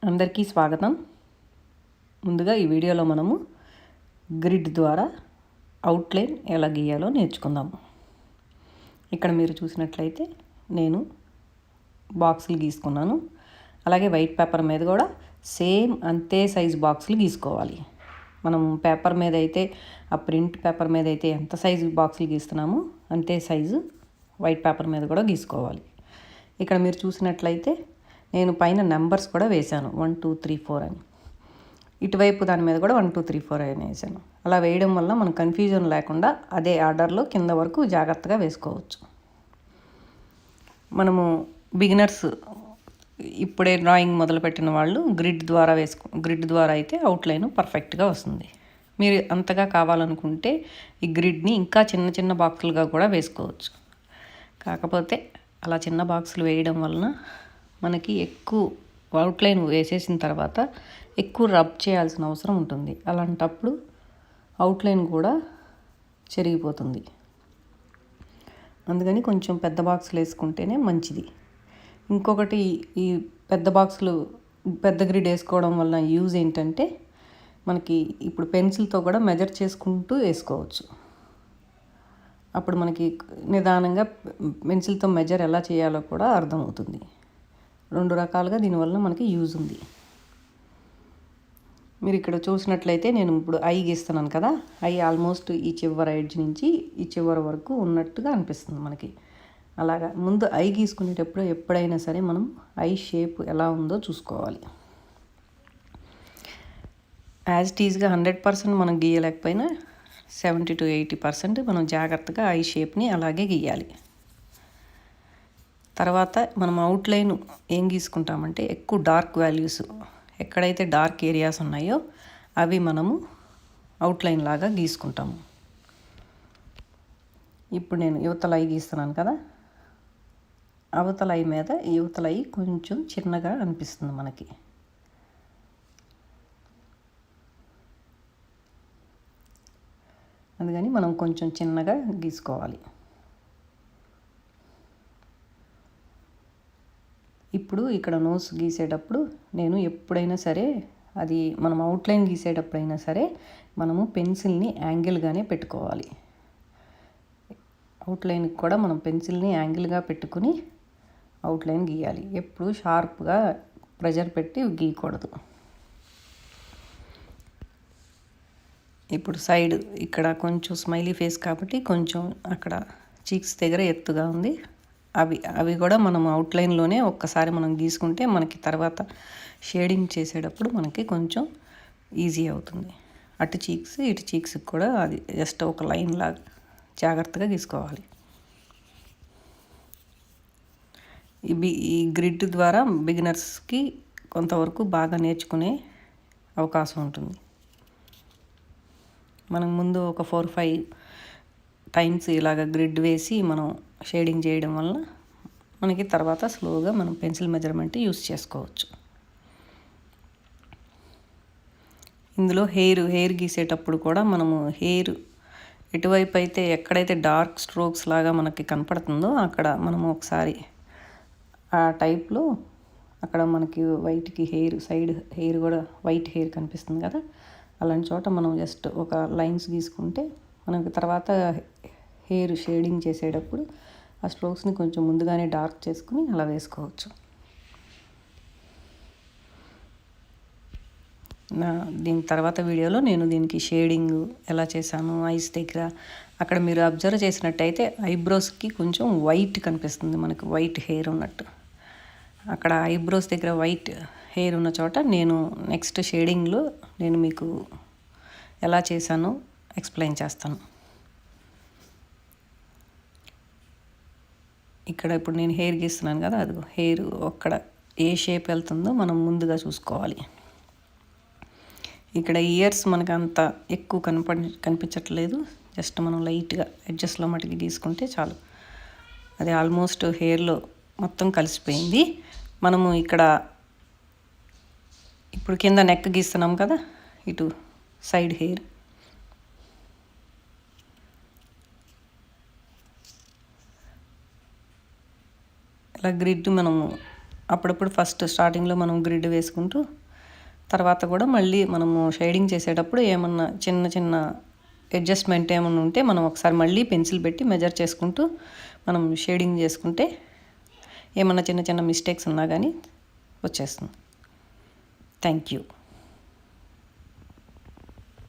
అందరికీ స్వాగతం. ముందుగా ఈ వీడియోలో మనము గ్రిడ్ ద్వారా అవుట్లైన్ ఎలా గీయాలో నేర్చుకుందాము. ఇక్కడ మీరు చూసినట్లయితే నేను బాక్సులు గీసుకున్నాను. అలాగే వైట్ పేపర్ మీద కూడా సేమ్ అంతే సైజు బాక్సులు గీసుకోవాలి. మనం పేపర్ మీద అయితే ఆ ప్రింట్ పేపర్ మీద అయితే ఎంత సైజు బాక్సులు గీస్తున్నామో అంతే సైజు వైట్ పేపర్ మీద కూడా గీసుకోవాలి. ఇక్కడ మీరు చూసినట్లయితే నేను పైన నెంబర్స్ కూడా వేశాను 1 2 3 4 అని. ఇటువైపు దాని మీద కూడా 1 2 3 4 అని వేసాను. అలా వేయడం వల్ల మనకు కన్ఫ్యూజన్ లేకుండా అదే ఆర్డర్లో కింద వరకు జాగ్రత్తగా వేసుకోవచ్చు. మనము బిగినర్స్ ఇప్పుడే డ్రాయింగ్ మొదలుపెట్టిన వాళ్ళు గ్రిడ్ ద్వారా అయితే అవుట్లైన్ పర్ఫెక్ట్గా వస్తుంది. మీరు అంతగా కావాలనుకుంటే ఈ గ్రిడ్ని ఇంకా చిన్న చిన్న బాక్సులుగా కూడా వేసుకోవచ్చు. కాకపోతే అలా చిన్న బాక్సులు వేయడం వలన మనకి ఎక్కువ అవుట్లైన్ వేసేసిన తర్వాత ఎక్కువ రబ్ చేయాల్సిన అవసరం ఉంటుంది. అలాంటప్పుడు అవుట్లైన్ కూడా చెరిగిపోతుంది. అందుకని కొంచెం పెద్ద బాక్సులు వేసుకుంటేనే మంచిది. ఇంకొకటి, ఈ పెద్ద గ్రిడ్ వేసుకోవడం వల్ల యూజ్ ఏంటంటే మనకి ఇప్పుడు పెన్సిల్తో కూడా మెజర్ చేసుకుంటూ వేసుకోవచ్చు. అప్పుడు మనకి నిదానంగా పెన్సిల్తో మెజర్ ఎలా చేయాలో కూడా అర్థమవుతుంది. 2 రకాలుగా దీనివల్ల మనకి యూజ్ ఉంది. మీరు ఇక్కడ చూసినట్లయితే నేను ఇప్పుడు ఐ గీస్తున్నాను కదా, ఐ ఆల్మోస్ట్ ఈ చివరి ఎడ్జ్ నుంచి ఈ చివరి వరకు ఉన్నట్టుగా అనిపిస్తుంది మనకి. అలాగా ముందు ఐ గీసుకునేటప్పుడు ఎప్పుడైనా సరే మనం ఐ షేప్ ఎలా ఉందో చూసుకోవాలి. యాజ్ ఇట్ ఈజ్గా 100% మనం గీయలేకపోయినా 70 to 80% మనం జాగ్రత్తగా ఐ షేప్ని అలాగే గీయాలి. తర్వాత మనం అవుట్లైన్ ఏం గీసుకుంటామంటే ఎక్కువ డార్క్ వాల్యూస్, ఎక్కడైతే డార్క్ ఏరియాస్ ఉన్నాయో అవి మనము అవుట్లైన్ లాగా గీసుకుంటాము. ఇప్పుడు నేను యువతల ఐ గీస్తున్నాను కదా, అవతల ఐ మీద యువతల ఐ కొంచెం చిన్నగా అనిపిస్తుంది మనకి. అందుకని మనం కొంచెం చిన్నగా గీసుకోవాలి. ఇప్పుడు ఇక్కడ నోస్ గీసేటప్పుడు నేను ఎప్పుడైనా సరే, అది మనం అవుట్లైన్ గీసేటప్పుడైనా సరే మనము పెన్సిల్ని యాంగిల్గానే పెట్టుకోవాలి. అవుట్లైన్కి కూడా మనం పెన్సిల్ని యాంగిల్గా పెట్టుకుని అవుట్లైన్ గీయాలి. ఎప్పుడు షార్ప్గా ప్రెజర్ పెట్టి గీయకూడదు. ఇప్పుడు సైడ్ ఇక్కడ కొంచెం స్మైలీ ఫేస్ కాబట్టి కొంచెం అక్కడ చీక్స్ దగ్గర ఎత్తుగా ఉంది. అవి కూడా మనం అవుట్లైన్లోనే ఒక్కసారి మనం గీసుకుంటే మనకి తర్వాత షేడింగ్ చేసేటప్పుడు మనకి కొంచెం ఈజీ అవుతుంది. అటు చీక్స్ ఇటు చీక్స్కి కూడా అది జస్ట్ ఒక లైన్ లాగా జాగ్రత్తగా గీసుకోవాలి. ఈ గ్రిడ్ ద్వారా బిగినర్స్కి కొంతవరకు బాగా నేర్చుకునే అవకాశం ఉంటుంది. మనం ముందు ఒక 4-5 టైమ్స్ ఇలాగ గ్రిడ్ వేసి మనం షేడింగ్ చేయడం వల్ల మనకి తర్వాత స్లోగా మనం పెన్సిల్ మెజర్మెంట్ యూస్ చేసుకోవచ్చు. ఇందులో హెయిర్ గీసేటప్పుడు కూడా మనము హెయిర్ ఎటువైపు అయితే ఎక్కడైతే డార్క్ స్ట్రోక్స్ లాగా మనకి కనపడుతుందో అక్కడ మనము ఒకసారి ఆ టైప్లో అక్కడ మనకి వైట్కి సైడ్ హెయిర్ కూడా వైట్ హెయిర్ కనిపిస్తుంది కదా, అలాంటి చోట మనం జస్ట్ ఒక లైన్స్ గీసుకుంటే మనకి తర్వాత హెయిర్ షేడింగ్ చేసేటప్పుడు ఆ స్ట్రోక్స్ని కొంచెం ముందుగానే డార్క్ చేసుకుని అలా వేసుకోవచ్చు. దీని తర్వాత వీడియోలో నేను దీనికి షేడింగ్ ఎలా చేశాను ఐస్ దగ్గర, అక్కడ మీరు అబ్జర్వ్ చేసినట్టయితే ఐబ్రోస్కి కొంచెం వైట్ కనిపిస్తుంది మనకు, వైట్ హెయిర్ ఉన్నట్టు. అక్కడ ఐబ్రోస్ దగ్గర వైట్ హెయిర్ ఉన్న చోట నేను నెక్స్ట్ షేడింగ్లో నేను మీకు ఎలా చేశానో ఎక్స్ప్లెయిన్ చేస్తాను. ఇక్కడ ఇప్పుడు నేను హెయిర్ గీస్తున్నాను కదా, అది హెయిర్ అక్కడ ఏ షేప్ వెళ్తుందో మనం ముందుగా చూసుకోవాలి. ఇక్కడ ఇయర్స్ మనకు అంత ఎక్కువ కనిపించట్లేదు, జస్ట్ మనం లైట్గా ఎడ్జస్ట్లో మటుకు గీసుకుంటే చాలు. అది ఆల్మోస్ట్ హెయిర్లో మొత్తం కలిసిపోయింది. మనము ఇక్కడ ఇప్పుడు కింద నెక్ గీస్తున్నాం కదా, ఇటు సైడ్ హెయిర్ ఇలా గ్రిడ్ మనము అప్పుడప్పుడు ఫస్ట్ స్టార్టింగ్లో మనం గ్రిడ్ వేసుకుంటూ తర్వాత కూడా మళ్ళీ మనము షేడింగ్ చేసేటప్పుడు ఏమన్నా చిన్న చిన్న అడ్జస్ట్మెంట్ ఏమన్నా ఉంటే మనం ఒకసారి మళ్ళీ పెన్సిల్ పెట్టి మెజర్ చేసుకుంటూ మనం షేడింగ్ చేసుకుంటే ఏమన్నా చిన్న చిన్న మిస్టేక్స్ ఉన్నా కానీ వచ్చేస్తుంది. Thank you.